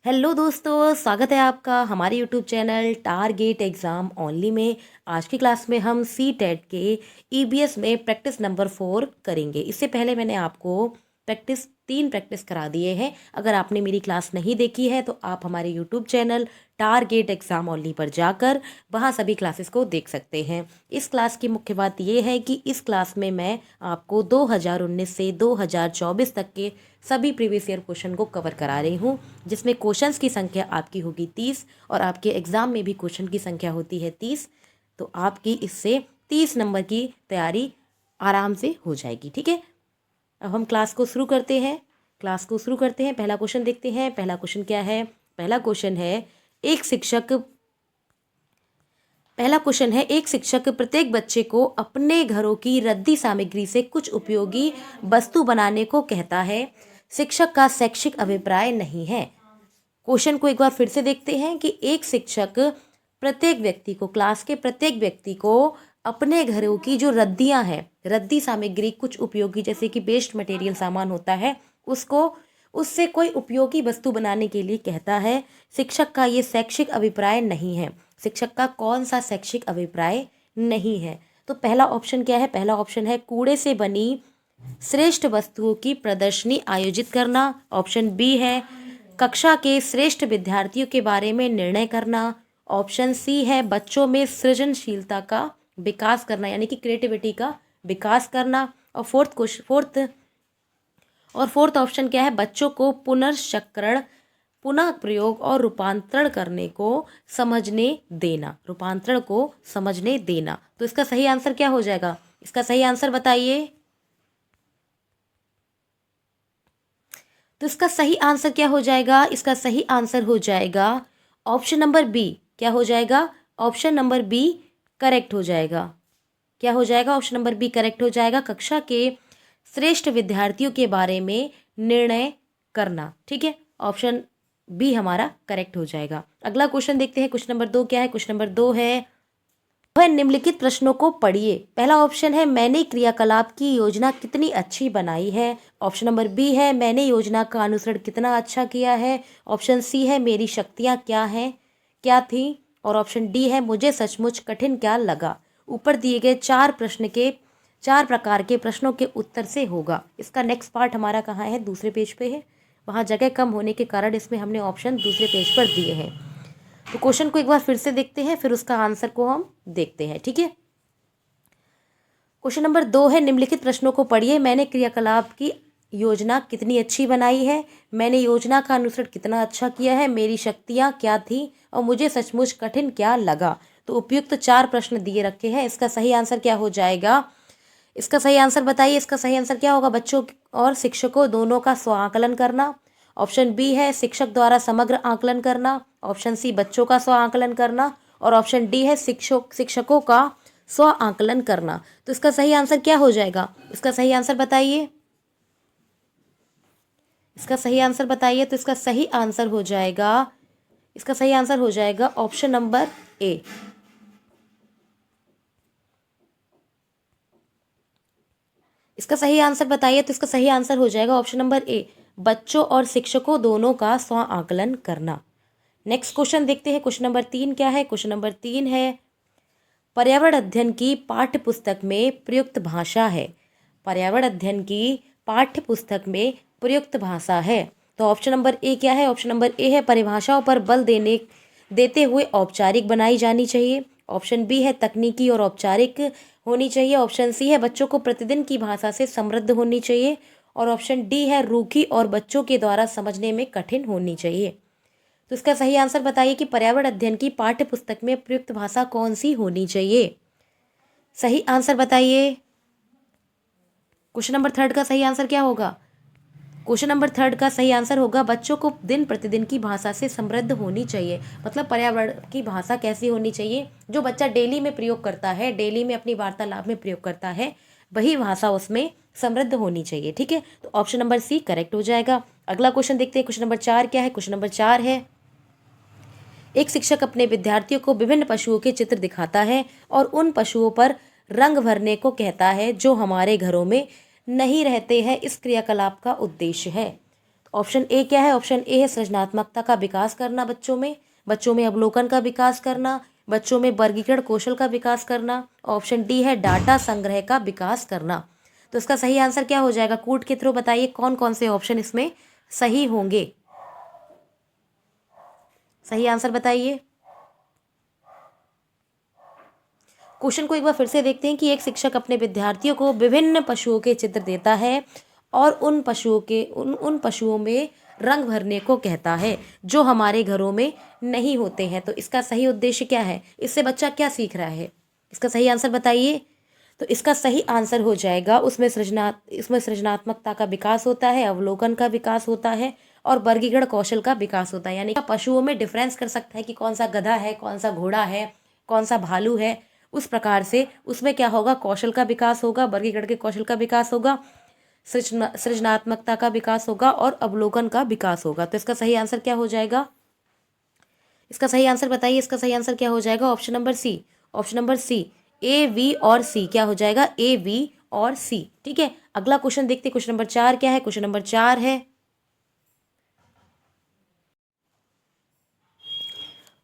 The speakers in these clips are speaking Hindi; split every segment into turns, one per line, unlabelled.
हेलो दोस्तों, स्वागत है आपका हमारे YouTube channel target exam only में। आज की क्लास में हम सी टेट के ईबीएस में प्रैक्टिस नंबर 4 करेंगे। इससे पहले मैंने आपको तीन प्रैक्टिस करा दिए हैं। अगर आपने मेरी क्लास नहीं देखी है तो आप हमारे YouTube channel target exam only पर जाकर वहाँ सभी क्लासेस को देख सकते हैं। इस क्लास की मुख्य बात यह है कि इस क्लास में मैं आपको 2019 से 2024 तक के सभी प्रीवियस ईयर क्वेश्चन को कवर करा रही हूँ, जिसमें क्वेश्चंस की संख्या आपकी होगी 30 और आपके एग्ज़ाम में भी क्वेश्चन की संख्या होती है 30। तो आपकी इससे 30 नंबर की तैयारी आराम से हो जाएगी। ठीक है, अब हम क्लास को शुरू करते हैं। पहला क्वेश्चन देखते हैं। पहला क्वेश्चन क्या है? एक शिक्षक प्रत्येक बच्चे को अपने घरों की रद्दी सामग्री से कुछ उपयोगी वस्तु बनाने को कहता है। शिक्षक का शैक्षिक अभिप्राय नहीं है। क्वेश्चन को एक बार फिर से देखते हैं कि एक शिक्षक क्लास के प्रत्येक व्यक्ति को अपने घरों की जो रद्दियां हैं, रद्दी सामग्री, कुछ उपयोगी जैसे कि वेस्ट मटेरियल सामान होता है, उससे कोई उपयोगी वस्तु बनाने के लिए कहता है। शिक्षक का ये शैक्षिक अभिप्राय नहीं है। शिक्षक का कौन सा शैक्षिक अभिप्राय नहीं है? तो पहला ऑप्शन क्या है? पहला ऑप्शन है कूड़े से बनी श्रेष्ठ वस्तुओं की प्रदर्शनी आयोजित करना। ऑप्शन बी है कक्षा के श्रेष्ठ विद्यार्थियों के बारे में निर्णय करना। ऑप्शन सी है बच्चों में सृजनशीलता का विकास करना, यानी कि क्रिएटिविटी का विकास करना। और फोर्थ ऑप्शन क्या है? बच्चों को पुनर्चक्रण, पुनः प्रयोग और रूपांतरण को समझने देना। तो इसका सही आंसर क्या हो जाएगा? इसका सही आंसर बताइए। तो इसका सही आंसर क्या हो जाएगा? इसका सही आंसर हो जाएगा ऑप्शन नंबर बी। क्या हो जाएगा? ऑप्शन नंबर बी करेक्ट हो जाएगा। क्या हो जाएगा? ऑप्शन नंबर बी करेक्ट हो जाएगा। कक्षा के श्रेष्ठ विद्यार्थियों के बारे में निर्णय करना। ठीक है, ऑप्शन बी हमारा करेक्ट हो जाएगा। अगला क्वेश्चन देखते हैं। क्वेश्चन नंबर 2 क्या है? क्वेश्चन नंबर 2 है वह निम्नलिखित प्रश्नों को पढ़िए। पहला ऑप्शन है मैंने क्रियाकलाप की योजना कितनी अच्छी बनाई है। ऑप्शन नंबर बी है मैंने योजना का अनुसरण कितना अच्छा किया है। ऑप्शन सी है मेरी शक्तियाँ क्या थी। और ऑप्शन डी है मुझे सचमुच कठिन क्या लगा। ऊपर दिए गए चार प्रकार के प्रश्नों के उत्तर से होगा। इसका नेक्स्ट पार्ट हमारा कहाँ है? दूसरे पेज पे है। वहाँ जगह कम होने के कारण इसमें हमने ऑप्शन दूसरे पेज पर दिए हैं। तो क्वेश्चन को एक बार फिर से देखते हैं, फिर उसका आंसर को हम देखते हैं। ठीक है, क्वेश्चन नंबर 2 है निम्नलिखित प्रश्नों को पढ़िए। मैंने क्रियाकलाप की योजना कितनी अच्छी बनाई है। मैंने योजना का अनुसरण कितना अच्छा किया है। मेरी शक्तियाँ क्या थी और मुझे सचमुच कठिन क्या लगा। तो उपयुक्त 4 प्रश्न दिए रखे हैं। इसका सही आंसर क्या हो जाएगा? इसका सही आंसर बताइए। इसका सही आंसर क्या होगा? बच्चों और शिक्षकों दोनों का स्व आकलन करना। ऑप्शन बी है शिक्षक द्वारा समग्र आकलन करना। ऑप्शन सी बच्चों का स्व आकलन करना। और ऑप्शन डी है शिक्षकों का स्व आकलन करना। तो इसका सही आंसर क्या हो जाएगा? इसका सही आंसर बताइए। इसका सही आंसर बताइए। तो इसका सही आंसर हो जाएगा ऑप्शन नंबर ए। इसका सही आंसर बताइए। तो इसका सही आंसर हो जाएगा ऑप्शन नंबर ए, बच्चों और शिक्षकों दोनों का स्व आकलन करना। नेक्स्ट क्वेश्चन देखते हैं। क्वेश्चन नंबर 3 क्या है? क्वेश्चन नंबर 3 है पर्यावरण अध्ययन की पाठ्य पुस्तक में प्रयुक्त भाषा है। पर्यावरण अध्ययन की पाठ्य पुस्तक में प्रयुक्त भाषा है। तो ऑप्शन नंबर ए क्या है? ऑप्शन नंबर ए है परिभाषाओं पर बल देते हुए औपचारिक बनाई जानी चाहिए। ऑप्शन बी है तकनीकी और औपचारिक होनी चाहिए। ऑप्शन सी है बच्चों को प्रतिदिन की भाषा से समृद्ध होनी चाहिए। और ऑप्शन डी है रूखी और बच्चों के द्वारा समझने में कठिन होनी चाहिए। तो इसका सही आंसर बताइए कि पर्यावरण अध्ययन की पाठ्य पुस्तक में प्रयुक्त भाषा कौन सी होनी चाहिए। सही आंसर बताइए। क्वेश्चन नंबर 3 का सही आंसर क्या होगा? क्वेश्चन नंबर 3 का सही आंसर होगा बच्चों को दिन प्रतिदिन की भाषा से समृद्ध होनी चाहिए। मतलब पर्यावरण की भाषा कैसी होनी चाहिए? जो बच्चा डेली में प्रयोग करता है, डेली में अपनी वार्तालाप में प्रयोग करता है, वही भाषा उसमें समृद्ध होनी चाहिए। ठीक है, तो ऑप्शन नंबर सी करेक्ट हो जाएगा। अगला क्वेश्चन देखते हैं। क्वेश्चन नंबर 4 क्या है? क्वेश्चन नंबर 4 है एक शिक्षक अपने विद्यार्थियों को विभिन्न पशुओं के चित्र दिखाता है और उन पशुओं पर रंग भरने को कहता है जो हमारे घरों में नहीं रहते हैं। इस क्रियाकलाप का उद्देश्य है। ऑप्शन ए क्या है? ऑप्शन ए है सृजनात्मकता का विकास करना बच्चों में अवलोकन का विकास करना, बच्चों में वर्गीकरण कौशल का विकास करना। ऑप्शन डी है डाटा संग्रह का विकास करना। तो इसका सही आंसर क्या हो जाएगा? कूट के थ्रू बताइए कौन कौन से ऑप्शन इसमें सही होंगे। सही आंसर बताइए। क्वेश्चन को एक बार फिर से देखते हैं कि एक शिक्षक अपने विद्यार्थियों को विभिन्न पशुओं के चित्र देता है और उन पशुओं में रंग भरने को कहता है जो हमारे घरों में नहीं होते हैं। तो इसका सही उद्देश्य क्या है? इससे बच्चा क्या सीख रहा है? इसका सही आंसर बताइए। तो इसका सही आंसर हो जाएगा इसमें सृजनात्मकता का विकास होता है, अवलोकन का विकास होता है और वर्गीकरण कौशल का विकास होता है। यानी पशुओं में डिफरेंस कर सकता है कि कौन सा गधा है, कौन सा घोड़ा है, कौन सा भालू है। उस प्रकार से उसमें क्या होगा? कौशल का विकास होगा, वर्गीकरण के कौशल का विकास होगा, सृजनात्मकता का विकास होगा और अवलोकन का विकास होगा। तो इसका सही आंसर क्या हो जाएगा? इसका सही आंसर बताइए। इसका सही आंसर क्या हो जाएगा? Option number C. Option number C, A, V और सी। क्या हो जाएगा? ए, वी और सी। ठीक है, अगला क्वेश्चन देखते हैं। क्वेश्चन नंबर 4 क्या है? क्वेश्चन नंबर 4 है,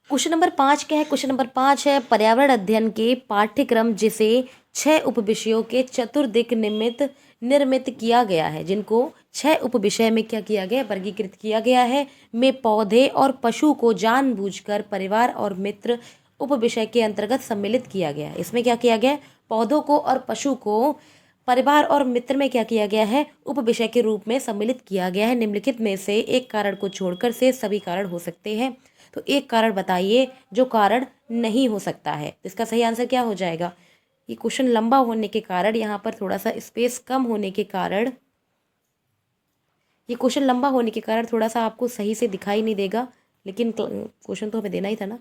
क्वेश्चन नंबर 5 क्या है? क्वेश्चन नंबर 5 है, पर्यावरण अध्ययन के पाठ्यक्रम जिसे 6 उपविषयों के चतुर्दिक निर्मित किया गया है, जिनको 6 उपविषय में क्या किया गया? वर्गीकृत किया गया है, में पौधे और पशु को जानबूझकर परिवार और मित्र उपविषय के अंतर्गत सम्मिलित किया गया है। इसमें क्या किया गया है? पौधों को और पशु को परिवार और मित्र में क्या किया गया है? उपविषय के रूप में सम्मिलित किया गया है। निम्नलिखित में से एक कारण को छोड़कर से सभी कारण हो सकते हैं। तो एक कारण बताइए जो कारण नहीं हो सकता है। तो इसका सही आंसर क्या हो जाएगा? ये क्वेश्चन लंबा होने के कारण, यहाँ पर थोड़ा सा स्पेस कम होने के कारण, ये क्वेश्चन लंबा होने के कारण थोड़ा सा आपको सही से दिखाई नहीं देगा, लेकिन क्वेश्चन तो हमें देना ही था ना।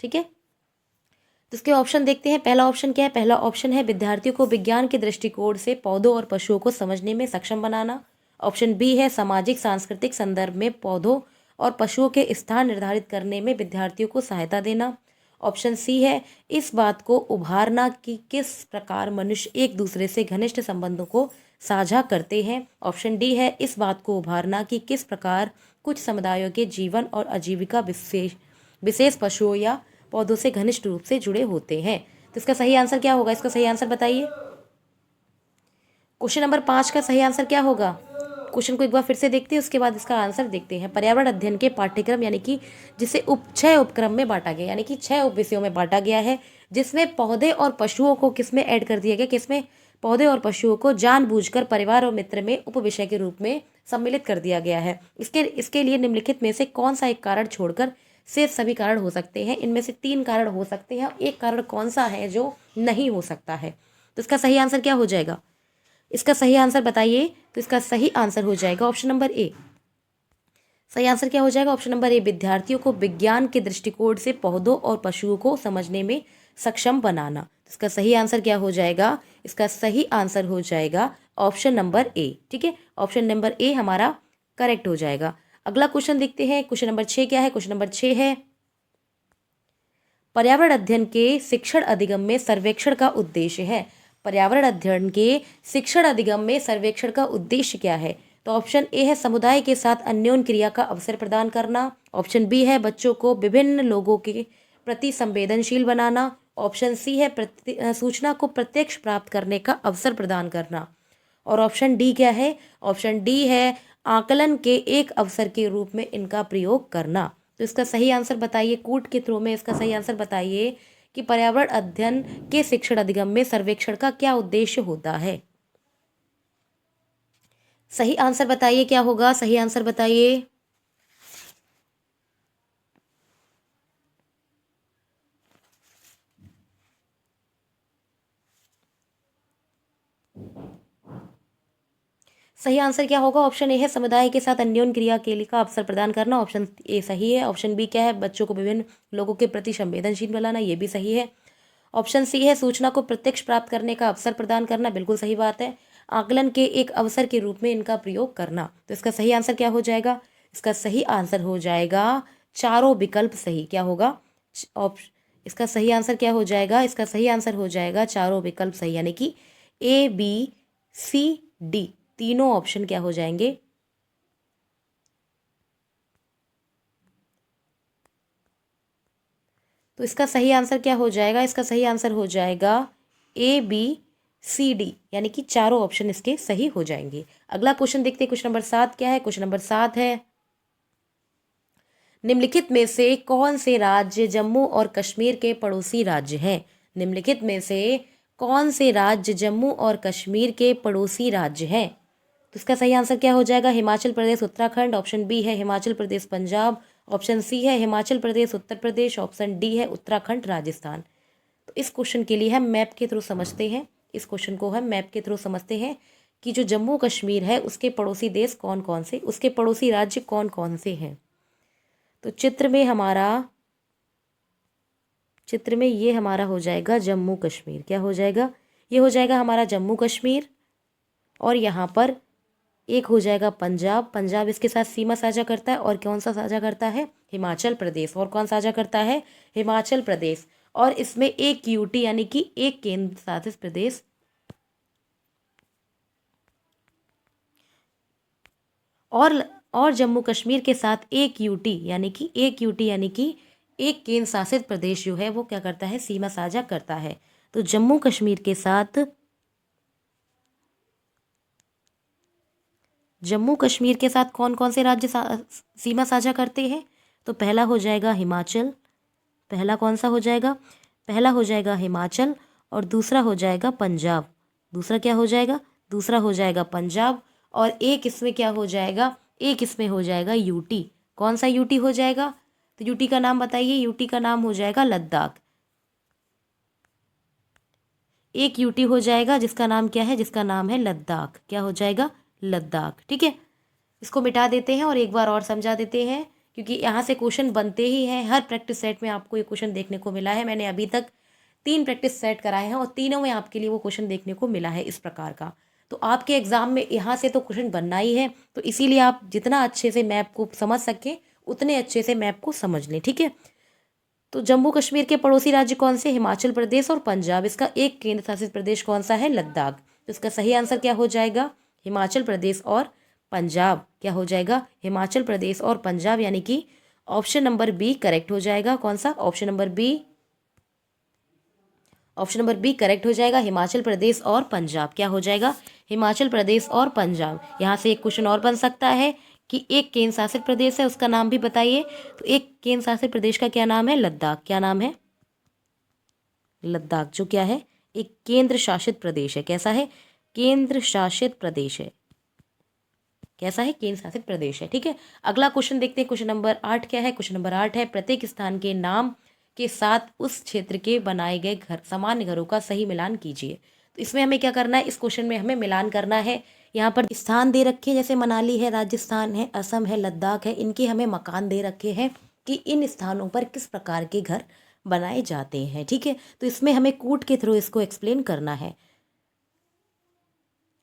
ठीक है, तो इसके ऑप्शन देखते हैं। पहला ऑप्शन क्या है? पहला ऑप्शन है विद्यार्थियों को विज्ञान के दृष्टिकोण से पौधों और पशुओं को समझने में सक्षम बनाना। ऑप्शन बी है सामाजिक सांस्कृतिक संदर्भ में पौधों और पशुओं के स्थान निर्धारित करने में विद्यार्थियों को सहायता देना। ऑप्शन सी है इस बात को उभारना कि किस प्रकार मनुष्य एक दूसरे से घनिष्ठ संबंधों को साझा करते हैं। ऑप्शन डी है इस बात को उभारना कि किस प्रकार कुछ समुदायों के जीवन और आजीविका विशेष पशुओं या पौधों से घनिष्ठ रूप से जुड़े होते हैं। तो इसका सही आंसर क्या होगा? इसका सही आंसर बताइए। क्वेश्चन नंबर 5 का सही आंसर क्या होगा? क्वेश्चन को एक बार फिर से देखते हैं, उसके बाद इसका आंसर देखते हैं। पर्यावरण अध्ययन के पाठ्यक्रम यानी कि जिसे 6 उपक्रम में बांटा गया, यानी कि 6 उप विषयों में बांटा गया है, जिसमें पौधे और पशुओं को किसमें ऐड कर दिया गया? किसमें? पौधे और पशुओं को जानबूझकर परिवार और मित्र में उपविषय के रूप में सम्मिलित कर दिया गया है। इसके लिए निम्नलिखित में से कौन सा एक कारण छोड़कर शेष सभी कारण हो सकते हैं? इनमें से 3 कारण हो सकते हैं, एक कारण कौन सा है जो नहीं हो सकता है? तो इसका सही आंसर क्या हो जाएगा? इसका सही आंसर बताइए। तो इसका सही आंसर हो जाएगा ऑप्शन नंबर ए। सही आंसर क्या हो जाएगा? ऑप्शन नंबर ए, विद्यार्थियों को विज्ञान के दृष्टिकोण से पौधों और पशुओं को समझने में सक्षम बनाना। इसका सही आंसर क्या हो जाएगा? इसका सही आंसर हो जाएगा ऑप्शन नंबर ए। ठीक है, ऑप्शन नंबर ए हमारा करेक्ट हो जाएगा। अगला क्वेश्चन देखते हैं। क्वेश्चन नंबर 6 क्या है? क्वेश्चन नंबर 6 है, पर्यावरण अध्ययन के शिक्षण अधिगम में सर्वेक्षण का उद्देश्य है। पर्यावरण अध्ययन के शिक्षण अधिगम में सर्वेक्षण का उद्देश्य क्या है? तो ऑप्शन ए है समुदाय के साथ अन्योन्य क्रिया का अवसर प्रदान करना। ऑप्शन बी है बच्चों को विभिन्न लोगों के प्रति संवेदनशील बनाना। ऑप्शन सी है सूचना को प्रत्यक्ष प्राप्त करने का अवसर प्रदान करना। और ऑप्शन डी क्या है? ऑप्शन डी है आकलन के एक अवसर के रूप में इनका प्रयोग करना। तो इसका सही आंसर बताइए। कूट के थ्रू में इसका सही आंसर बताइए कि पर्यावरण अध्ययन के शिक्षण अधिगम में सर्वेक्षण का क्या उद्देश्य होता है? सही आंसर बताइए, क्या होगा? सही आंसर बताइए। सही आंसर क्या होगा? ऑप्शन ए है समुदाय के साथ अन्योन्य क्रिया के लिए का अवसर प्रदान करना। ऑप्शन ए सही है। ऑप्शन बी क्या है? बच्चों को विभिन्न लोगों के प्रति संवेदनशील बनाना, ये भी सही है। ऑप्शन सी है सूचना को प्रत्यक्ष प्राप्त करने का अवसर प्रदान करना, बिल्कुल सही बात है। आकलन के एक अवसर के रूप में इनका प्रयोग करना। तो इसका सही आंसर क्या हो जाएगा? इसका सही आंसर हो जाएगा चारों विकल्प सही। क्या होगा? इसका सही आंसर क्या हो जाएगा? इसका सही आंसर हो जाएगा चारों विकल्प सही, यानी कि ए, बी, सी, डी तीनों ऑप्शन क्या हो जाएंगे? तो इसका सही आंसर क्या हो जाएगा? इसका सही आंसर हो जाएगा ए बी सी डी, यानी कि चारों ऑप्शन इसके सही हो जाएंगे। अगला क्वेश्चन देखते हैं, क्वेश्चन नंबर 7 क्या है? क्वेश्चन नंबर 7 है, निम्नलिखित में से कौन से राज्य जम्मू और कश्मीर के पड़ोसी राज्य हैं? निम्नलिखित में से कौन से राज्य जम्मू और कश्मीर के पड़ोसी राज्य हैं? तो इसका सही आंसर क्या हो जाएगा? हिमाचल प्रदेश, उत्तराखंड, ऑप्शन बी है हिमाचल प्रदेश पंजाब, ऑप्शन सी है हिमाचल प्रदेश उत्तर प्रदेश, ऑप्शन डी है उत्तराखंड राजस्थान। तो इस क्वेश्चन के लिए हम मैप के थ्रू समझते हैं, इस क्वेश्चन को हम मैप के थ्रू समझते हैं कि जो जम्मू कश्मीर है उसके पड़ोसी देश कौन कौन से, उसके पड़ोसी राज्य कौन कौन से हैं। तो चित्र में ये हमारा हो जाएगा जम्मू कश्मीर। क्या हो जाएगा? ये हो जाएगा हमारा जम्मू कश्मीर, और यहाँ पर एक हो जाएगा पंजाब। पंजाब इसके साथ सीमा साझा करता है, और कौन सा साझा करता है? हिमाचल प्रदेश। और कौन साझा करता है? हिमाचल प्रदेश। और इसमें एक यूटी यानी कि एक केंद्र शासित प्रदेश, और जम्मू कश्मीर के साथ एक यूटी यानी कि एक केंद्र शासित प्रदेश जो है वो क्या करता है? सीमा साझा करता है। तो जम्मू कश्मीर के साथ कौन कौन से राज्य सीमा साझा करते हैं? तो पहला हो जाएगा हिमाचल। पहला कौन सा हो जाएगा? पहला हो जाएगा हिमाचल, और दूसरा हो जाएगा पंजाब। दूसरा क्या हो जाएगा? दूसरा हो जाएगा पंजाब, और एक इसमें क्या हो जाएगा? एक इसमें हो जाएगा यूटी। कौन सा यूटी हो जाएगा? तो यूटी का नाम बताइए। यूटी का नाम हो जाएगा लद्दाख। एक यूटी हो जाएगा जिसका नाम क्या है? जिसका नाम है लद्दाख। क्या हो जाएगा? लद्दाख। ठीक है, इसको मिटा देते हैं और एक बार और समझा देते हैं, क्योंकि यहाँ से क्वेश्चन बनते ही हैं। हर प्रैक्टिस सेट में आपको ये क्वेश्चन देखने को मिला है। मैंने अभी तक 3 प्रैक्टिस सेट कराए हैं और तीनों में आपके लिए वो क्वेश्चन देखने को मिला है इस प्रकार का। तो आपके एग्जाम में यहाँ से तो क्वेश्चन बनना ही है, तो इसीलिए आप जितना अच्छे से मैप को समझ सकें उतने अच्छे से मैप को समझ लें। ठीक है, तो जम्मू कश्मीर के पड़ोसी राज्य कौन से? हिमाचल प्रदेश और पंजाब। इसका एक केंद्र शासित प्रदेश कौन सा है? लद्दाख। तो इसका सही आंसर क्या हो जाएगा? हिमाचल प्रदेश और पंजाब। क्या हो जाएगा? हिमाचल प्रदेश और पंजाब, यानी कि ऑप्शन नंबर बी करेक्ट हो जाएगा। कौन सा? Option number B. Option number B correct हो जाएगा, हिमाचल प्रदेश और पंजाब। क्या हो जाएगा? हिमाचल प्रदेश और पंजाब। यहाँ से एक क्वेश्चन और बन सकता है कि एक केंद्र शासित प्रदेश है, उसका नाम भी बताइए। तो एक केंद्र शासित प्रदेश का क्या नाम है? लद्दाख। क्या नाम है? लद्दाख, जो क्या है? एक केंद्र शासित प्रदेश है। कैसा है? केंद्र शासित प्रदेश है। कैसा है? केंद्र शासित प्रदेश है। ठीक है, अगला क्वेश्चन देखते हैं। क्वेश्चन नंबर 8 क्या है? क्वेश्चन नंबर 8 है, प्रत्येक स्थान के नाम के साथ उस क्षेत्र के बनाए गए घर सामान्य घरों का सही मिलान कीजिए। तो इसमें हमें क्या करना है? इस क्वेश्चन में हमें मिलान करना है। यहाँ पर स्थान दे रखे हैं, जैसे मनाली है, राजस्थान है, असम है, लद्दाख है, इनके हमें मकान दे रखे हैं कि इन स्थानों पर किस प्रकार के घर बनाए जाते हैं। ठीक है, तो इसमें हमें कूट के थ्रू इसको एक्सप्लेन करना है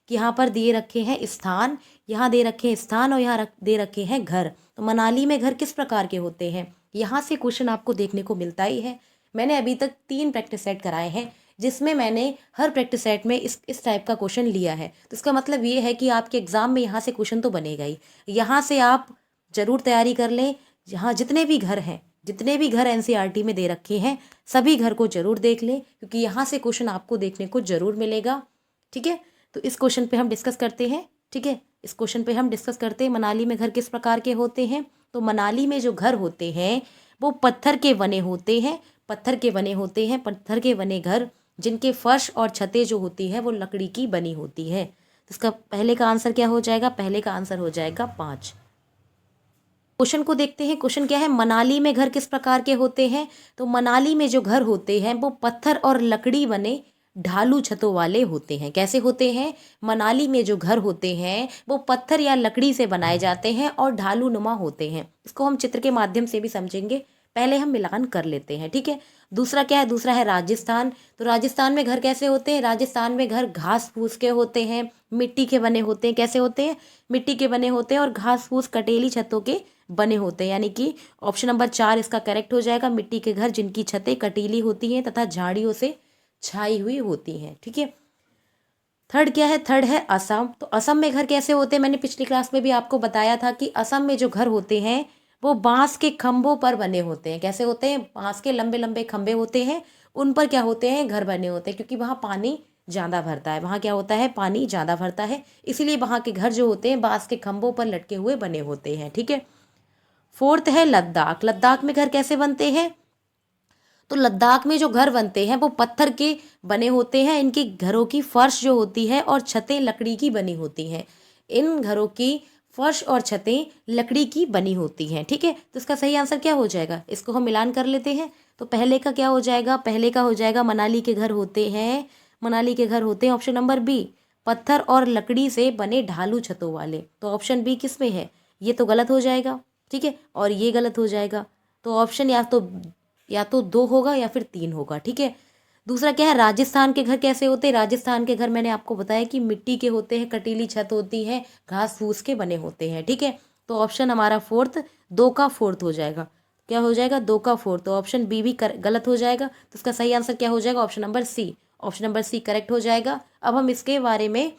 कि यहाँ पर दे रखे हैं स्थान, यहाँ दे रखे हैं स्थान, और यहाँ दे रखे हैं घर। तो मनाली में घर किस प्रकार के होते हैं? यहाँ से क्वेश्चन आपको देखने को मिलता ही है। मैंने अभी तक 3 प्रैक्टिस सेट कराए हैं, जिसमें मैंने हर प्रैक्टिस सेट में इस टाइप का क्वेश्चन लिया है। तो इसका मतलब ये है कि आपके एग्जाम में यहाँ से क्वेश्चन तो बनेगा ही। यहाँ से आप जरूर तैयारी कर लें। यहाँ जितने भी घर हैं, जितने भी घर एनसीईआरटी में दे रखे हैं, सभी घर को जरूर देख लें, क्योंकि यहाँ से क्वेश्चन आपको देखने को जरूर मिलेगा। ठीक है, तो इस क्वेश्चन पे हम डिस्कस करते हैं। ठीक है, इस क्वेश्चन पे हम डिस्कस करते हैं मनाली में घर किस प्रकार के होते हैं। तो मनाली में जो घर होते हैं वो पत्थर के बने होते हैं। पत्थर के बने होते हैं, पत्थर के बने घर, जिनके फर्श और छतें जो होती है वो लकड़ी की बनी होती है। तो इसका पहले का आंसर क्या हो जाएगा? पहले का आंसर हो जाएगा 5। क्वेश्चन को देखते हैं। क्वेश्चन क्या है? मनाली में घर किस प्रकार के होते हैं? तो मनाली में जो घर होते हैं वो पत्थर और लकड़ी बने ढालू छतों वाले होते हैं। कैसे होते हैं? मनाली में जो घर होते हैं वो पत्थर या लकड़ी से बनाए जाते हैं और ढालू नुमा होते हैं। इसको हम चित्र के माध्यम से भी समझेंगे, पहले हम मिलान कर लेते हैं। ठीक है, दूसरा क्या है? दूसरा है राजस्थान। तो राजस्थान में घर कैसे होते हैं? राजस्थान में घर घास फूस के होते हैं, मिट्टी के बने होते हैं। कैसे होते हैं? मिट्टी के बने होते हैं और घास फूस कटेली छतों के बने होते हैं, यानी कि ऑप्शन नंबर 4 इसका करेक्ट हो जाएगा। मिट्टी के घर जिनकी छतें कटीली होती हैं तथा झाड़ियों से छाई हुई होती हैं। ठीक है, थर्ड क्या है? थर्ड है असम। तो असम में घर कैसे होते हैं? मैंने पिछली क्लास में भी आपको बताया था कि असम में जो घर होते हैं वो बांस के खंभों पर बने होते हैं। कैसे होते हैं? बांस के लंबे लंबे खंभे होते हैं, उन पर क्या होते हैं? घर बने होते हैं, क्योंकि वहाँ पानी ज़्यादा भरता है। वहाँ क्या होता है? पानी ज़्यादा भरता है, इसीलिए वहाँ के घर जो होते हैं बांस के खंभों पर लटके हुए बने होते हैं। ठीक है। फोर्थ है लद्दाख। लद्दाख में घर कैसे बनते हैं? तो लद्दाख में जो घर बनते हैं वो पत्थर के बने होते हैं। इनकी घरों की फर्श जो होती है और छतें लकड़ी की बनी होती हैं। इन घरों की फर्श और छतें लकड़ी की बनी होती हैं। ठीक है, तो इसका सही आंसर क्या हो जाएगा? इसको हम मिलान कर लेते हैं। तो पहले का क्या हो जाएगा? पहले का हो जाएगा मनाली के घर होते हैं, मनाली के घर होते हैं ऑप्शन नंबर बी, पत्थर और लकड़ी से बने ढालू छतों वाले। तो ऑप्शन बी किस में है? ये तो गलत हो जाएगा। ठीक है, और ये गलत हो जाएगा। तो ऑप्शन या तो 2 होगा या फिर 3 होगा। ठीक है। दूसरा क्या है? राजस्थान के घर कैसे होते हैं? राजस्थान के घर मैंने आपको बताया कि मिट्टी के होते हैं, कटीली छत होती है, घास फूस के बने होते हैं। ठीक है, तो ऑप्शन हमारा फोर्थ, 2 का फोर्थ हो जाएगा। क्या हो जाएगा? 2 का फोर्थ। तो ऑप्शन बी भी गलत हो जाएगा। तो इसका सही आंसर क्या हो जाएगा? Option number C. Option number C correct हो जाएगा। अब हम इसके बारे में,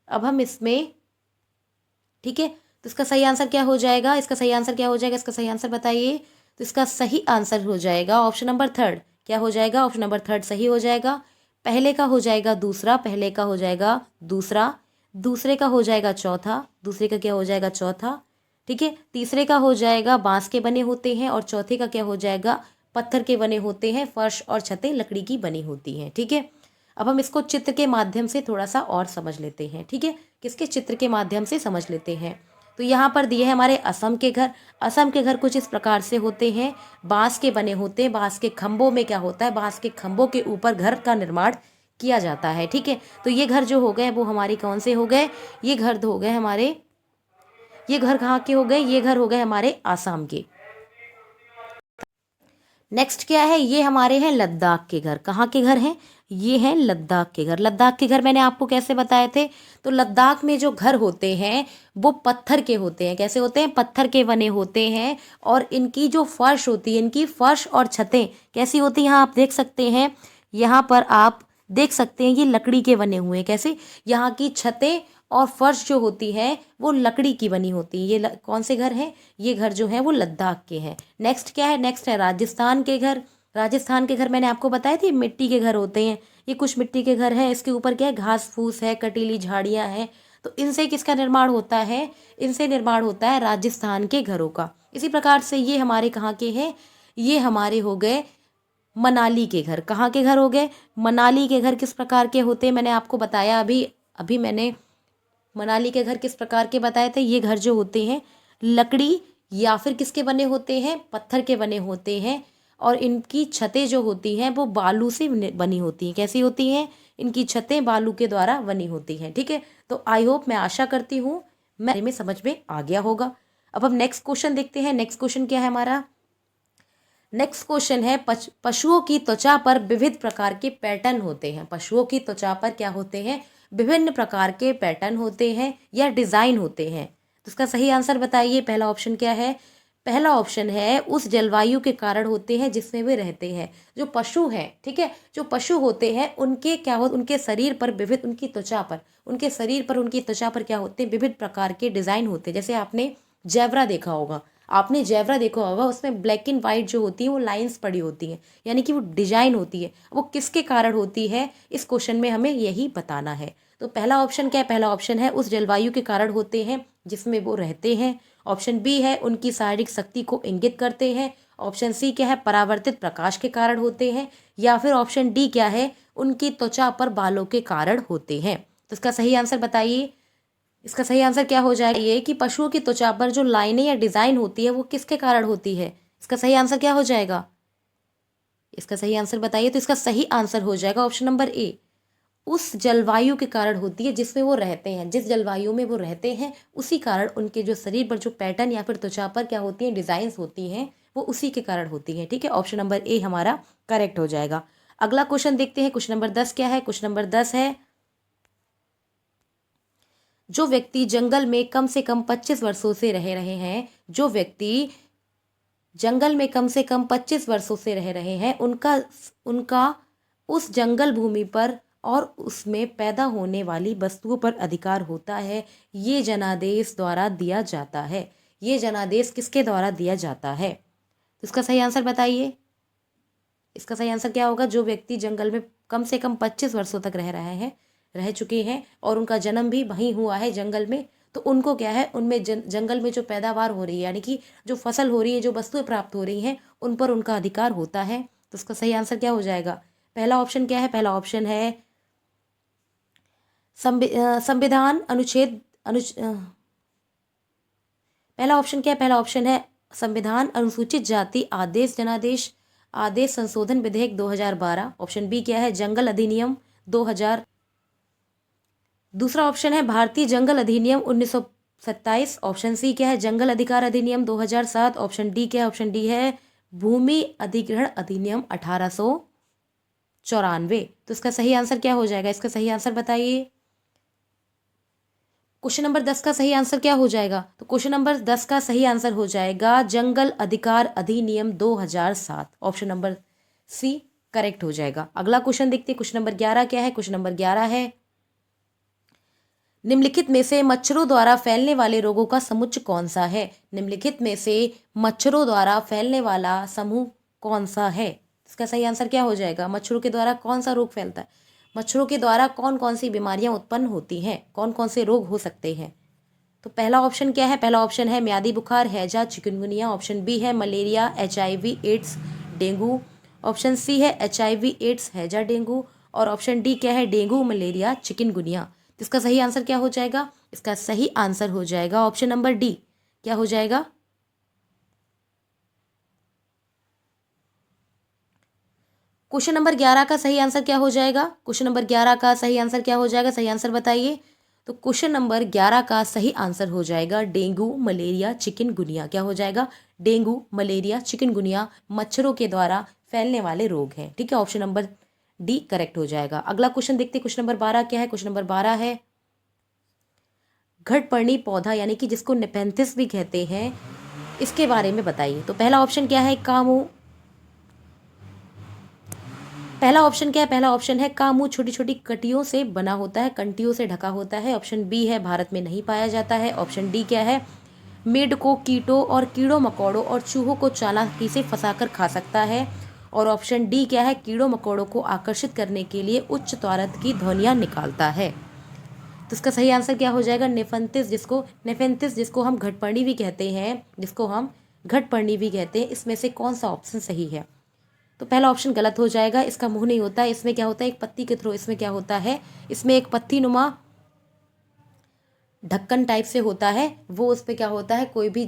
अब हम इसमें, ठीक है, तो इसका सही आंसर क्या हो जाएगा? इसका सही आंसर क्या हो जाएगा? इसका सही आंसर बताइए। तो इसका सही आंसर हो जाएगा ऑप्शन नंबर थर्ड। क्या हो जाएगा? ऑप्शन नंबर थर्ड सही हो जाएगा। पहले का हो जाएगा दूसरा, पहले का हो जाएगा दूसरा, दूसरे का हो जाएगा चौथा, दूसरे का क्या हो जाएगा? चौथा। ठीक है, तीसरे का हो जाएगा बांस के बने होते हैं, और चौथे का क्या हो जाएगा? पत्थर के बने होते हैं, फर्श और छतें लकड़ी की बनी होती हैं। ठीक है, अब हम इसको चित्र के माध्यम से थोड़ा सा और समझ लेते हैं। ठीक है, किसके? चित्र के माध्यम से समझ लेते हैं। तो यहाँ पर दिए हैं हमारे असम के घर। असम के घर कुछ इस प्रकार से होते हैं, बांस के बने होते हैं। बांस के खंभों में क्या होता है? बांस के खंभों के ऊपर घर का निर्माण किया जाता है। ठीक है, तो ये घर जो हो गए वो हमारे कौन से हो गए? ये घर हो गए हमारे, ये घर कहाँ के हो गए? ये घर हो गए हमारे आसाम के। नेक्स्ट क्या है? ये हमारे हैं लद्दाख के घर। कहाँ के घर हैं? ये हैं लद्दाख के घर। लद्दाख के घर मैंने आपको कैसे बताए थे? तो लद्दाख में जो घर होते हैं वो पत्थर के होते हैं। कैसे होते हैं? पत्थर के बने होते हैं। और इनकी जो फर्श होती है, इनकी फर्श और छतें कैसी होती हैं? यहाँ आप देख सकते हैं, यहाँ पर आप देख सकते हैं ये लकड़ी के बने हुए हैं। कैसे? यहाँ की छतें और फर्श जो होती है वो लकड़ी की बनी होती है। ये कौन से घर हैं? ये घर जो है वो लद्दाख के हैं। नेक्स्ट क्या है? नेक्स्ट है राजस्थान के घर। राजस्थान के घर मैंने आपको बताए थे मिट्टी के घर होते हैं। ये कुछ मिट्टी के घर हैं, इसके ऊपर क्या है? घास फूस है, कटीली झाड़ियाँ हैं। तो इनसे किसका निर्माण होता है? इनसे निर्माण होता है राजस्थान के घरों का। इसी प्रकार से ये हमारे कहाँ के हैं? ये हमारे हो गए मनाली के घर। कहाँ के घर हो गए? मनाली के घर किस प्रकार के होते हैं मैंने आपको बताया अभी। अभी मैंने मनाली के घर किस प्रकार के बताए थे। ये घर जो होते हैं लकड़ी या फिर किसके बने होते हैं? पत्थर के बने होते हैं। और इनकी छतें जो होती हैं वो बालू से बनी होती हैं। कैसी होती हैं? इनकी छतें बालू के द्वारा बनी होती हैं। ठीक है, तो आई होप, मैं आशा करती हूँ मेरे में समझ में आ गया होगा। अब हम नेक्स्ट क्वेश्चन देखते हैं। नेक्स्ट क्वेश्चन क्या है हमारा? नेक्स्ट क्वेश्चन है पशुओं की त्वचा पर विविध प्रकार के पैटर्न होते हैं। पशुओं की त्वचा पर क्या होते हैं? विभिन्न प्रकार के पैटर्न होते हैं या डिजाइन होते हैं। तो इसका सही आंसर बताइए। पहला ऑप्शन क्या है? पहला ऑप्शन है उस जलवायु के कारण होते हैं जिसमें वे रहते हैं। जो पशु हैं, ठीक है, जो पशु होते हैं उनके क्या हो, उनके शरीर पर विविध, उनकी त्वचा पर, उनके शरीर पर, उनकी त्वचा पर क्या होते हैं? विविध प्रकार के डिजाइन होते हैं। जैसे आपने जेब्रा देखा होगा, आपने जेब्रा देखा होगा, उसमें ब्लैक एंड वाइट जो होती है वो लाइंस पड़ी होती हैं, यानी कि वो डिजाइन होती है। वो किसके कारण होती है? इस क्वेश्चन में हमें यही बताना है। तो पहला ऑप्शन क्या है? पहला ऑप्शन है उस जलवायु के कारण होते हैं जिसमें वो रहते हैं। ऑप्शन बी है उनकी शारीरिक शक्ति को इंगित करते हैं। ऑप्शन सी क्या है? परावर्तित प्रकाश के कारण होते हैं। या फिर ऑप्शन डी क्या है? उनकी त्वचा पर बालों के कारण होते हैं। तो इसका सही आंसर बताइए। इसका सही आंसर क्या हो जाएगा? ये कि पशुओं की त्वचा पर जो लाइनें या डिजाइन होती है वो किसके कारण होती है? इसका सही आंसर क्या हो जाएगा? इसका सही आंसर बताइए। तो इसका सही आंसर हो जाएगा ऑप्शन नंबर ए, उस जलवायु के कारण होती है जिसमें वो रहते हैं। जिस जलवायु में वो रहते हैं उसी कारण उनके जो शरीर पर जो पैटर्न या फिर त्वचा पर क्या होती है? डिजाइंस होती हैं, वो उसी के कारण होती हैं। ठीक है, ऑप्शन नंबर ए हमारा करेक्ट हो जाएगा। अगला क्वेश्चन देखते हैं। क्वेश्चन नंबर 10 क्या है? क्वेश्चन नंबर 10 है जो व्यक्ति जंगल में कम से कम 25 वर्षों से रह रहे हैं, जो व्यक्ति जंगल में कम से कम 25 वर्षों से रह रहे हैं, उनका उनका उस जंगल भूमि पर और उसमें पैदा होने वाली वस्तुओं पर अधिकार होता है। ये जनादेश द्वारा दिया जाता है। ये जनादेश किसके द्वारा दिया जाता है? तो इसका सही आंसर बताइए। इसका सही आंसर क्या होगा? जो व्यक्ति जंगल में कम से कम 25 वर्षों तक रह चुके हैं और उनका जन्म भी वहीं हुआ है जंगल में, तो उनको क्या है, उनमें जंगल में जो पैदावार हो रही है, यानी कि जो फसल हो रही है, जो वस्तुएं प्राप्त हो रही हैं, उन पर उनका अधिकार होता है। तो इसका सही आंसर क्या हो जाएगा? पहला ऑप्शन क्या है? पहला ऑप्शन है संविधान अनुच्छेद पहला ऑप्शन क्या है? पहला ऑप्शन है संविधान अनुसूचित जाति आदेश जनादेश आदेश संशोधन विधेयक 2012। ऑप्शन बी क्या है? जंगल अधिनियम 2000। दूसरा ऑप्शन है भारतीय जंगल अधिनियम 1927। ऑप्शन सी क्या है? जंगल अधिकार अधिनियम 2007। ऑप्शन डी क्या है? ऑप्शन डी है भूमि अधिग्रहण अधिनियम 1894। तो इसका सही आंसर क्या हो जाएगा? इसका सही आंसर बताइए। क्वेश्चन नंबर 10 का सही आंसर क्या हो जाएगा? तो क्वेश्चन नंबर 10 का सही आंसर हो जाएगा जंगल अधिकार अधिनियम 2007। ऑप्शन नंबर सी करेक्ट हो जाएगा। अगला क्वेश्चन देखते हैं। क्वेश्चन नंबर 11 क्या है? क्वेश्चन नंबर 11 है निम्नलिखित में से मच्छरों द्वारा फैलने वाले रोगों का समुच्चय कौन सा है? निम्नलिखित में से मच्छरों द्वारा फैलने वाला समूह कौन सा है? इसका सही आंसर क्या हो जाएगा? मच्छरों के द्वारा कौन सा रोग फैलता है? मच्छरों के द्वारा कौन कौन सी बीमारियां उत्पन्न होती हैं? कौन कौन से रोग हो सकते हैं? तो पहला ऑप्शन क्या है? पहला ऑप्शन है म्यादी बुखार, हैजा, चिकनगुनिया। ऑप्शन बी है malaria, HIV, AIDS, dengue. Option C है HIV, एड्स, हैजा, डेंगू। और ऑप्शन डी क्या है? Dengue, malaria, chikungunya. तो इसका सही आंसर क्या हो जाएगा? इसका सही आंसर हो जाएगा ऑप्शन नंबर डी। क्या हो जाएगा? क्वेश्चन नंबर 11 का सही आंसर क्या हो जाएगा? क्वेश्चन नंबर 11 का सही आंसर क्या हो जाएगा? सही आंसर बताइए। तो क्वेश्चन नंबर 11 का सही आंसर हो जाएगा डेंगू, मलेरिया, चिकनगुनिया। क्या हो जाएगा? डेंगू, मलेरिया, चिकनगुनिया मच्छरों के द्वारा फैलने वाले रोग हैं। ठीक है, ऑप्शन नंबर डी करेक्ट हो जाएगा। अगला क्वेश्चन देखते हैं। क्वेश्चन नंबर 12 क्या है? क्वेश्चन नंबर 12 है घटपर्णी पौधा, यानी कि जिसको नेपेंथिस भी कहते हैं, इसके बारे में बताइए। तो पहला ऑप्शन क्या है? पहला ऑप्शन क्या है? पहला ऑप्शन है कामू छोटी छोटी कटियों से बना होता है, कंटियों से ढका होता है। ऑप्शन बी है भारत में नहीं पाया जाता है। ऑप्शन डी क्या है? मेढकों, कीटों और कीड़ों मकोड़ों और चूहों को चालाकी से फंसाकर खा सकता है। और ऑप्शन डी क्या है? कीड़ों मकोड़ों को आकर्षित करने के लिए उच्च त्वरत की ध्वनियां निकालता है। तो इसका सही आंसर क्या हो जाएगा? नेफेंथिस जिसको हम घटपर्णी भी कहते हैं, इसमें से कौन सा ऑप्शन सही है? तो पहला ऑप्शन गलत हो जाएगा। इसका मुंह नहीं होता है। इसमें क्या होता है? एक पत्ती के थ्रू इसमें क्या होता है? इसमें एक पत्ती नुमा ढक्कन टाइप से होता है। वो उस पर क्या होता है? कोई भी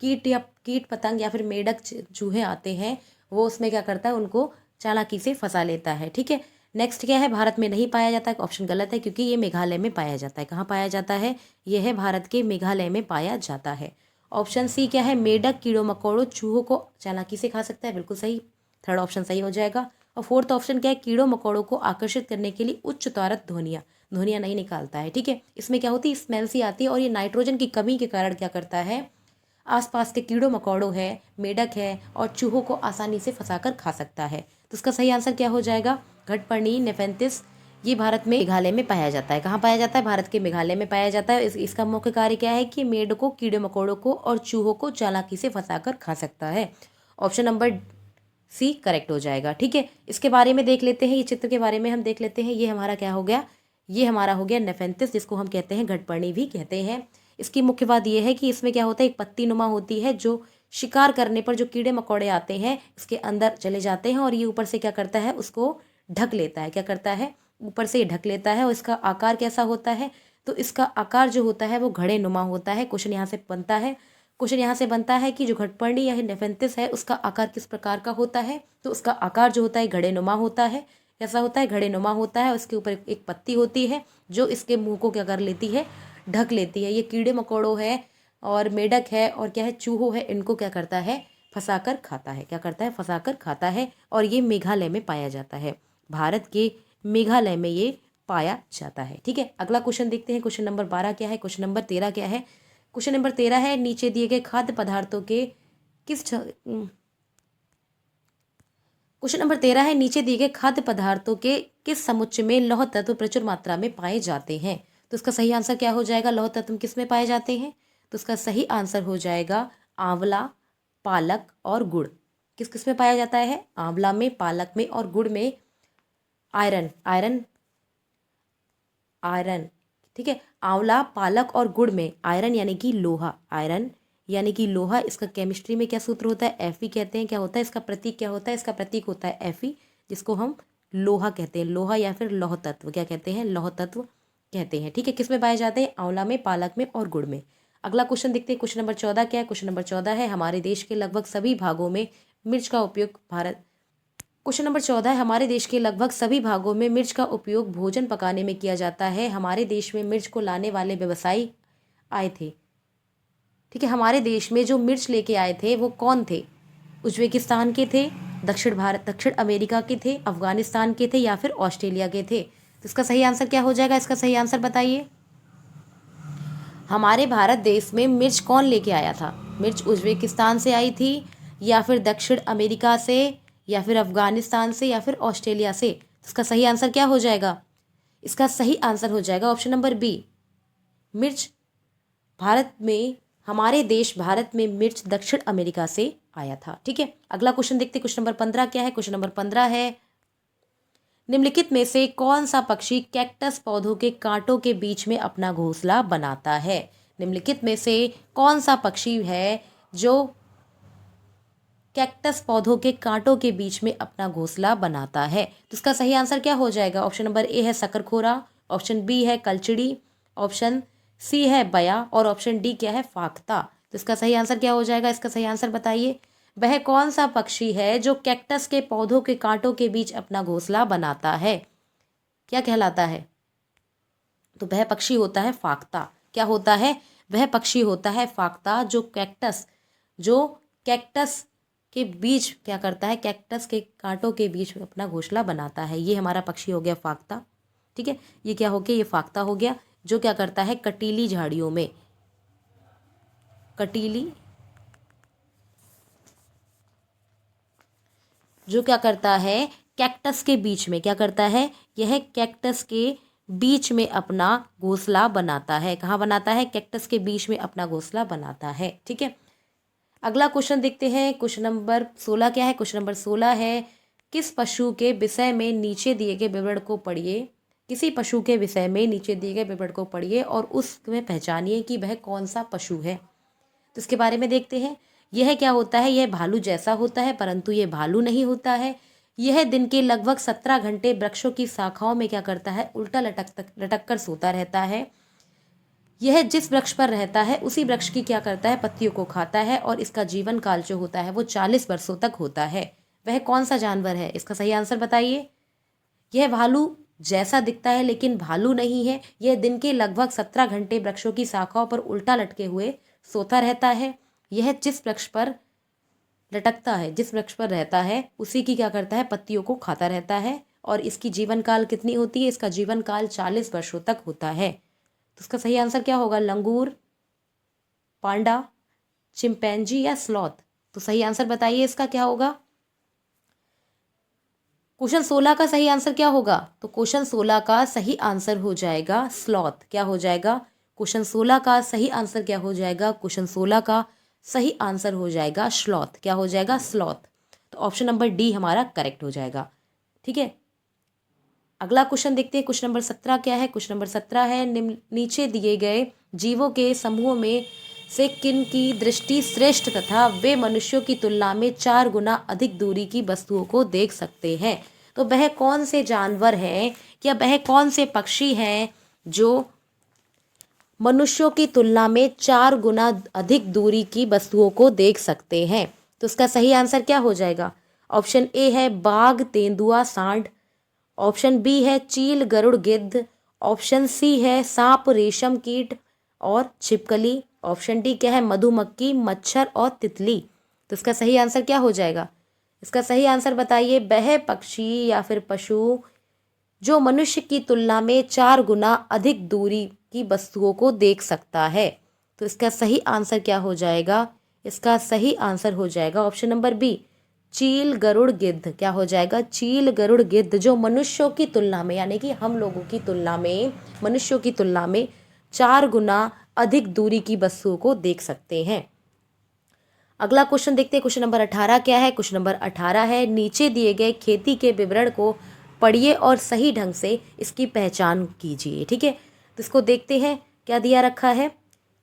कीट पतंग या फिर मेढक चूहे आते हैं, वो उसमें क्या करता है? उनको चालाकी से फंसा लेता है। ठीक है, नेक्स्ट क्या है? भारत में नहीं पाया जाता है। ऑप्शन गलत है, क्योंकि ये मेघालय में पाया जाता है। कहाँ पाया जाता है? यह है भारत के मेघालय में पाया जाता है। ऑप्शन सी क्या है? मेढक कीड़ों मकोड़ों चूहों को चालाकी से खा सकता है। बिल्कुल सही, थर्ड ऑप्शन सही हो जाएगा। और फोर्थ ऑप्शन क्या है? कीड़ों मकोड़ों को आकर्षित करने के लिए उच्च त्वरत ध्वनियां नहीं निकालता है। ठीक है, इसमें क्या होती है? स्मेल सी आती है, और ये नाइट्रोजन की कमी के कारण क्या करता है? आसपास के कीड़ों मकोड़ों है, मेढक है और चूहों को आसानी से फंसाकर खा सकता है। तो इसका सही आंसर क्या हो जाएगा? घटपर्णी नेफेंथिस ये भारत में मेघालय में पाया जाता है। कहाँ पाया जाता है? भारत के मेघालय में पाया जाता है। इसका मुख्य कार्य क्या है? कि मेढकों, कीड़े मकोड़ों को और चूहों को चालाकी से फंसाकर खा सकता है। ऑप्शन नंबर सी करेक्ट हो जाएगा। ठीक है, इसके बारे में देख लेते हैं। ये चित्र के बारे में हम देख लेते हैं। ये हमारा क्या हो गया? ये हमारा हो गया नेफेंथिस, जिसको हम कहते हैं घटपर्णी भी कहते हैं। इसकी मुख्य बात यह है कि इसमें क्या होता है? एक पत्ती नुमा होती है, जो शिकार करने पर जो कीड़े मकोड़े आते हैं इसके अंदर चले जाते हैं, और ये ऊपर से क्या करता है? उसको ढक लेता है। क्या करता है? ऊपर से ढक लेता है। और इसका आकार कैसा होता है? तो इसका आकार जो होता है वो घड़े नुमा होता है। क्वेश्चन यहाँ से बनता है कि जो घटपर्णी या नेफेंथिस है उसका आकार किस प्रकार का होता है? तो उसका आकार जो होता है घड़े नुमा होता है। कैसा होता है? घड़े नुमा होता है। उसके ऊपर एक पत्ती होती है जो इसके मुंह को क्या कर लेती है? ढक लेती है। ये कीड़े मकोड़ों है और मेढक है और क्या है? चूहों है, इनको क्या करता है? फंसाकर खाता है। क्या करता है? फंसाकर खाता है। और ये मेघालय में पाया जाता है। भारत के मेघालय में ये पाया जाता है। ठीक है, अगला क्वेश्चन देखते हैं। क्वेश्चन नंबर 12 क्या है? क्वेश्चन नंबर 13 क्या है? क्वेश्चन नंबर 13 है नीचे दिए गए खाद्य पदार्थों के क्वेश्चन नंबर 13 है नीचे दिए गए खाद्य पदार्थों के किस समुच्चय में लौह तत्व प्रचुर मात्रा में पाए जाते हैं? तो इसका सही आंसर क्या हो जाएगा? लौह तत्व किस में पाए जाते हैं? तो उसका सही आंसर हो जाएगा आंवला, पालक और गुड़। किस किस में पाया जाता है? आंवला में, पालक में और गुड़ में आयरन। आयरन आयरन ठीक है। आंवला, पालक और गुड़ में आयरन यानी कि लोहा। आयरन यानी कि लोहा। इसका केमिस्ट्री में क्या सूत्र होता है? Fe कहते हैं। क्या होता है इसका प्रतीक? क्या होता है इसका प्रतीक? होता है Fe, जिसको हम लोहा कहते हैं। लोहा या फिर लौह तत्व क्या कहते हैं? लौह तत्व कहते हैं। ठीक है, किस में पाए जाते हैं? आंवला में, पालक में और गुड़ में। अगला क्वेश्चन देखते हैं। क्वेश्चन नंबर 14 क्या है? क्वेश्चन नंबर 14 है, हमारे देश के लगभग सभी भागों में मिर्च का उपयोग क्वेश्चन नंबर 14 है, हमारे देश के लगभग सभी भागों में मिर्च का उपयोग भोजन पकाने में किया जाता है। हमारे देश में मिर्च को लाने वाले व्यवसायी आए थे। ठीक है, हमारे देश में जो मिर्च लेके आए थे वो कौन थे? उज्बेकिस्तान के थे, दक्षिण अमेरिका के थे, अफगानिस्तान के थे या फिर ऑस्ट्रेलिया के थे? तो इसका सही आंसर क्या हो जाएगा? इसका सही आंसर बताइए। हमारे भारत देश में मिर्च कौन लेके आया था? मिर्च उज्बेकिस्तान से आई थी या फिर दक्षिण अमेरिका से या फिर अफगानिस्तान से या फिर ऑस्ट्रेलिया से? इसका सही आंसर क्या हो जाएगा? इसका सही आंसर हो जाएगा ऑप्शन नंबर बी। मिर्च हमारे देश भारत में मिर्च दक्षिण अमेरिका से आया था। ठीक है, अगला क्वेश्चन देखते हैं। क्वेश्चन नंबर 15 क्या है? क्वेश्चन नंबर 15 है, निम्नलिखित में से कौन सा पक्षी कैक्टस पौधों के कांटों के बीच में अपना घोंसला बनाता है? निम्नलिखित में से कौन सा पक्षी है जो कैक्टस पौधों के कांटों के बीच में अपना घोंसला बनाता है? तो इसका सही आंसर क्या हो जाएगा? ऑप्शन नंबर ए है शकरखोरा, ऑप्शन बी है कलचड़ी, ऑप्शन सी है बया और ऑप्शन डी क्या है? फाख्ता। तो इसका सही आंसर क्या हो जाएगा? इसका सही आंसर बताइए। वह कौन सा पक्षी है जो कैक्टस के पौधों के कांटों के बीच अपना घोंसला बनाता है? क्या कहलाता है? तो वह पक्षी होता है फाख्ता। क्या होता है? वह पक्षी होता है फाख्ता, जो कैक्टस के बीच क्या करता है? कैक्टस के कांटों के बीच में अपना घोंसला बनाता है। ये हमारा पक्षी हो गया फाख्ता। ठीक है, ये क्या हो गया? ये फाख्ता हो गया, जो क्या करता है? कटीली झाड़ियों में जो क्या करता है? कैक्टस के बीच में क्या करता है? यह कैक्टस के बीच में अपना घोंसला बनाता है। कहाँ बनाता है? कैक्टस के बीच में अपना घोंसला बनाता है। ठीक है, अगला क्वेश्चन देखते हैं। क्वेश्चन नंबर 16 क्या है? क्वेश्चन नंबर 16 है, किस पशु के विषय में नीचे दिए गए विवरण को पढ़िए। किसी पशु के विषय में नीचे दिए गए विवरण को पढ़िए और उसमें पहचानिए कि वह कौन सा पशु है। तो इसके बारे में देखते हैं। यह क्या होता है? यह भालू जैसा होता है, परंतु यह भालू नहीं होता है। यह दिन के लगभग 17 घंटे वृक्षों की शाखाओं में क्या करता है? उल्टा लटक कर सोता रहता है। यह जिस वृक्ष पर रहता है उसी वृक्ष की क्या करता है? पत्तियों को खाता है और इसका जीवन काल जो होता है वो 40 वर्षों तक होता है। वह कौन सा जानवर है? इसका सही आंसर बताइए। यह भालू जैसा दिखता है लेकिन भालू नहीं है। यह दिन के लगभग 17 घंटे वृक्षों की शाखाओं पर उल्टा लटके हुए सोता रहता है। यह जिस वृक्ष पर लटकता है, जिस वृक्ष पर रहता है उसी की क्या करता है? पत्तियों को खाता रहता है। और इसकी जीवन काल कितनी होती है? इसका जीवन काल 40 वर्षों तक होता है। तो इसका सही आंसर क्या होगा? लंगूर, पांडा, चिंपैंजी या स्लॉथ? तो सही आंसर बताइए इसका क्या होगा? क्वेश्चन 16 का सही आंसर क्या होगा? तो क्वेश्चन 16 का सही आंसर हो जाएगा स्लॉथ। क्या हो जाएगा? क्वेश्चन 16 का सही आंसर क्या हो जाएगा? क्वेश्चन 16 का सही आंसर हो जाएगा स्लॉथ। क्या हो जाएगा? स्लॉथ। तो ऑप्शन नंबर डी हमारा करेक्ट हो जाएगा। ठीक है, अगला क्वेश्चन देखते हैं। क्वेश्चन नंबर 17 क्या है? क्वेश्चन नंबर 17 है, नीचे दिए गए जीवों के समूह में से किन की दृष्टि श्रेष्ठ तथा वे मनुष्यों की तुलना में 4 गुना अधिक दूरी की वस्तुओं को देख सकते हैं? तो वह कौन से जानवर हैं या वह कौन से पक्षी हैं जो मनुष्यों की तुलना में 4 गुना अधिक दूरी की वस्तुओं को देख सकते हैं? तो इसका सही आंसर क्या हो जाएगा? ऑप्शन ए है बाघ, तेंदुआ, सांड, ऑप्शन बी है चील, गरुड़, गिद्ध, ऑप्शन सी है सांप, रेशम कीट और छिपकली, ऑप्शन डी क्या है? मधुमक्खी, मच्छर और तितली। तो इसका सही आंसर क्या हो जाएगा? इसका सही आंसर बताइए। वह पक्षी या फिर पशु जो मनुष्य की तुलना में 4 गुना अधिक दूरी की वस्तुओं को देख सकता है। तो इसका सही आंसर क्या हो जाएगा? इसका सही आंसर हो जाएगा ऑप्शन नंबर बी, चील, गरुड़, गिद्ध। क्या हो जाएगा? चील, गरुड़, गिद्ध जो मनुष्यों की तुलना में यानी कि हम लोगों की तुलना में, मनुष्यों की तुलना में 4 गुना अधिक दूरी की वस्तुओं को देख सकते हैं। अगला क्वेश्चन देखते हैं। क्वेश्चन नंबर 18 क्या है? क्वेश्चन नंबर 18 है, नीचे दिए गए खेती के विवरण को पढ़िए और सही ढंग से इसकी पहचान कीजिए। ठीक है, तो इसको देखते हैं क्या दिया रखा है।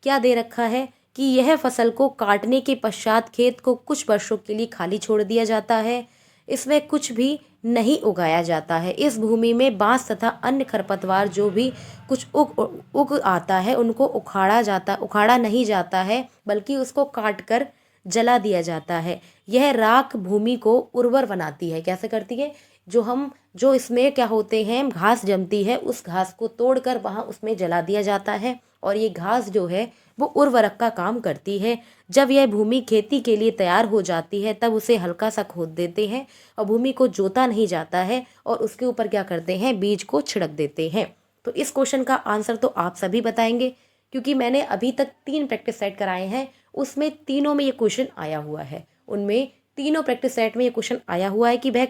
क्या दे रखा है कि यह फसल को काटने के पश्चात खेत को कुछ वर्षों के लिए खाली छोड़ दिया जाता है। इसमें कुछ भी नहीं उगाया जाता है। इस भूमि में बांस तथा अन्य खरपतवार जो भी कुछ उग आता है उनको उखाड़ा नहीं जाता है, बल्कि उसको काट कर जला दिया जाता है। यह राख भूमि को उर्वर बनाती है। कैसे करती है? जो इसमें क्या होते हैं, घास जमती है, उस घास को तोड़कर वहाँ उसमें जला दिया जाता है और ये घास जो है वो उर्वरक का काम करती है। जब यह भूमि खेती के लिए तैयार हो जाती है तब उसे हल्का सा खोद देते हैं और भूमि को जोता नहीं जाता है और उसके ऊपर क्या करते हैं, बीज को छिड़क देते हैं। तो इस क्वेश्चन का आंसर तो आप सभी बताएंगे, क्योंकि मैंने अभी तक 3 प्रैक्टिस सेट कराए हैं, उसमें तीनों में ये क्वेश्चन आया हुआ है। उनमें तीनों प्रैक्टिस सेट में ये क्वेश्चन आया हुआ है कि वह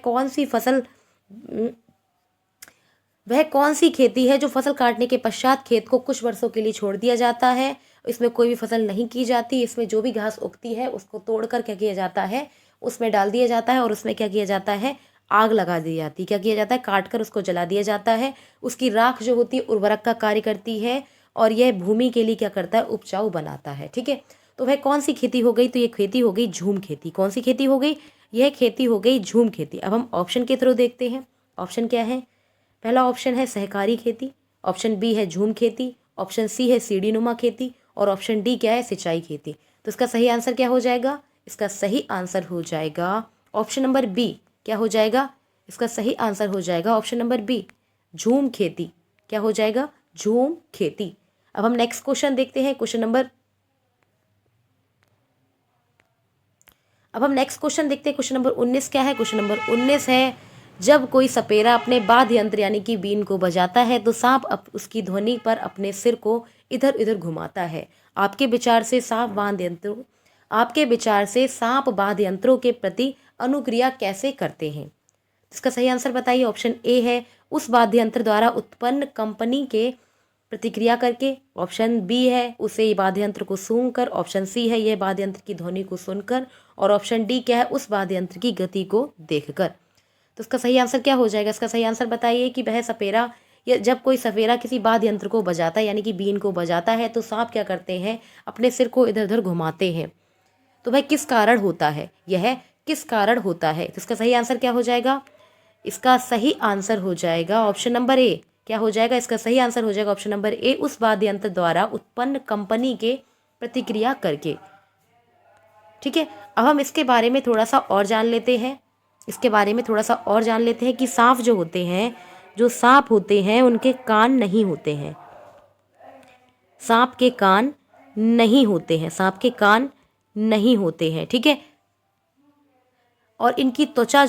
कौन सी खेती है जो फसल काटने के पश्चात खेत को कुछ वर्षों के लिए छोड़ दिया जाता है। इसमें कोई भी फसल नहीं की जाती, इसमें जो भी घास उगती है उसको तोड़कर क्या किया जाता है, उसमें डाल दिया जाता है और उसमें क्या किया जाता है, आग लगा दी जाती है। क्या किया जाता है, काट कर उसको जला दिया जाता है। उसकी राख जो होती है उर्वरक का कार्य करती है और यह भूमि के लिए क्या करता है, उपजाऊ बनाता है। ठीक है, तो वह कौन सी खेती हो गई? तो ये खेती हो गई झूम खेती। कौन सी खेती हो गई? यह खेती हो गई झूम खेती। अब हम ऑप्शन के थ्रू देखते हैं। ऑप्शन क्या है? पहला ऑप्शन है सहकारी खेती, ऑप्शन बी है झूम खेती, ऑप्शन सी है सीढ़ी नुमा खेती और ऑप्शन डी क्या है, सिंचाई खेती। तो इसका सही आंसर क्या हो जाएगा? इसका सही आंसर हो जाएगा ऑप्शन नंबर बी। क्या हो जाएगा? इसका सही आंसर हो जाएगा ऑप्शन नंबर बी, झूम खेती। क्या हो जाएगा? झूम खेती। अब हम नेक्स्ट क्वेश्चन देखते हैं। क्वेश्चन नंबर 19 क्या है? क्वेश्चन नंबर 19 है, जब कोई सपेरा अपने वाद्य यंत्र यानी कि बीन को बजाता है तो सांप उसकी ध्वनि पर अपने सिर को इधर उधर घुमाता है। आपके विचार से सांप वाद्य यंत्रों के प्रति अनुक्रिया कैसे करते हैं? इसका सही आंसर बताइए। ऑप्शन ए है, उस वाद्य यंत्र द्वारा उत्पन्न कंपनी के प्रतिक्रिया करके। ऑप्शन बी है, उसे वाद्य यंत्र को सूंघकर। ऑप्शन सी है, यह वाद्य यंत्र की ध्वनि को सुनकर। और ऑप्शन डी क्या है, उस वाद्य यंत्र की गति को देखकर। तो इसका सही आंसर क्या हो जाएगा? इसका सही आंसर बताइए कि वह सपेरा या जब कोई सपेरा किसी वाद्य यंत्र को बजाता है यानी कि बीन को बजाता है तो सांप क्या करते हैं, अपने सिर को इधर उधर घुमाते हैं। तो वह किस कारण होता है? यह किस कारण होता है? तो इसका सही आंसर क्या हो जाएगा? इसका सही आंसर हो जाएगा ऑप्शन नंबर ए। क्या हो जाएगा? इसका सही आंसर हो जाएगा ऑप्शन नंबर ए, उस वाद्य यंत्र द्वारा उत्पन्न कंपनी के प्रतिक्रिया करके। ठीक है, अब हम इसके बारे में थोड़ा सा और जान लेते हैं। कि सांप होते हैं उनके कान नहीं होते हैं। सांप के कान नहीं होते हैं। ठीक है, और इनकी त्वचा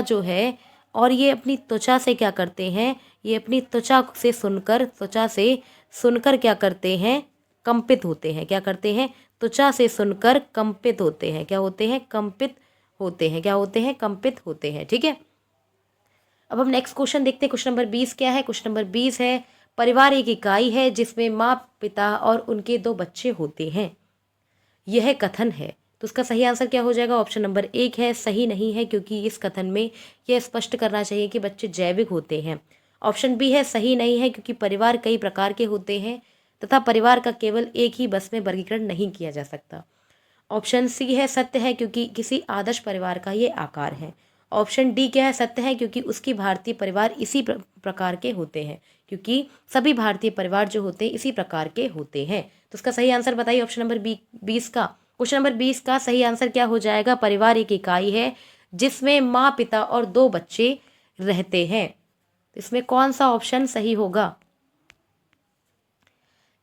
जो है और ये अपनी त्वचा से क्या करते हैं, ये अपनी त्वचा से सुनकर क्या करते हैं, कंपित होते हैं। क्या करते हैं? त्वचा से सुनकर कंपित होते हैं। क्या होते हैं? कंपित होते हैं। ठीक है, अब हम नेक्स्ट क्वेश्चन देखते हैं। क्वेश्चन नंबर 20 क्या है? क्वेश्चन नंबर 20 है, परिवार एक इकाई है जिसमें माँ, पिता और उनके 2 बच्चे होते हैं। यह कथन है। तो उसका सही आंसर क्या हो जाएगा? ऑप्शन नंबर 1 है, सही नहीं है, क्योंकि इस कथन में यह स्पष्ट करना चाहिए कि बच्चे जैविक होते हैं। ऑप्शन बी है, सही नहीं है, क्योंकि परिवार कई प्रकार के होते हैं तथा परिवार का केवल एक ही बस में वर्गीकरण नहीं किया जा सकता। ऑप्शन सी है, सत्य है, क्योंकि किसी आदर्श परिवार का ये आकार है। ऑप्शन डी क्या है? सत्य है, क्योंकि उसकी भारतीय परिवार इसी प्रकार के होते हैं, क्योंकि सभी भारतीय परिवार जो होते हैं इसी प्रकार के होते हैं। तो इसका सही आंसर बताइए ऑप्शन नंबर 20 का। क्वेश्चन नंबर 20 का सही आंसर क्या हो जाएगा? परिवार एक इकाई है जिसमें माँ, पिता और 2 बच्चे रहते हैं। इसमें कौन सा ऑप्शन सही होगा?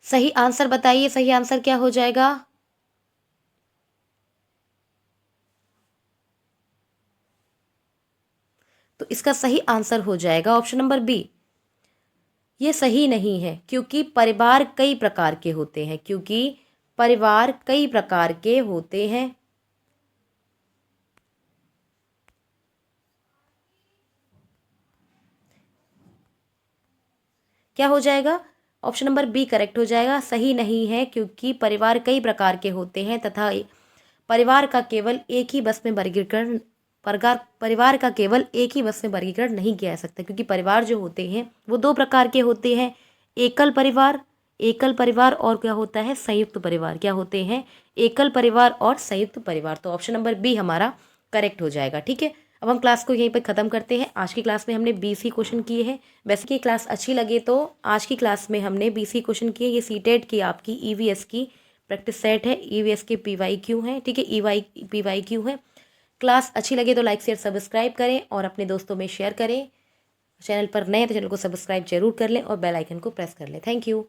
सही आंसर बताइए, सही आंसर क्या हो जाएगा? तो इसका सही आंसर हो जाएगा ऑप्शन नंबर बी। ये सही नहीं है, क्योंकि परिवार कई प्रकार के होते हैं। क्या हो जाएगा? ऑप्शन नंबर बी करेक्ट हो जाएगा। सही नहीं है क्योंकि परिवार कई प्रकार के होते हैं तथा परिवार का केवल एक ही बस में वर्गीकरण परिवार का केवल एक ही बस में वर्गीकरण नहीं किया जा सकता, क्योंकि परिवार जो होते हैं वो दो प्रकार के होते हैं। एकल परिवार और क्या होता है, संयुक्त परिवार। क्या होते हैं, एकल परिवार और संयुक्त परिवार। तो ऑप्शन नंबर बी हमारा करेक्ट हो जाएगा। ठीक है, अब हम क्लास को यहीं पर ख़त्म करते हैं। आज की क्लास में हमने 20 ही क्वेश्चन किए हैं। वैसे की क्लास अच्छी लगे तो आज की क्लास में हमने 20 ही क्वेश्चन किए। ये सीटेट की आपकी ईवीएस की प्रैक्टिस सेट है, ईवीएस के पीवाईक्यू हैं। ठीक है, पीवाईक्यू है। क्लास अच्छी लगे तो लाइक शेयर सब्सक्राइब करें और अपने दोस्तों में शेयर करें। चैनल पर नए तो चैनल को सब्सक्राइब जरूर कर लें और बेल आइकन को प्रेस कर लें। Thank you.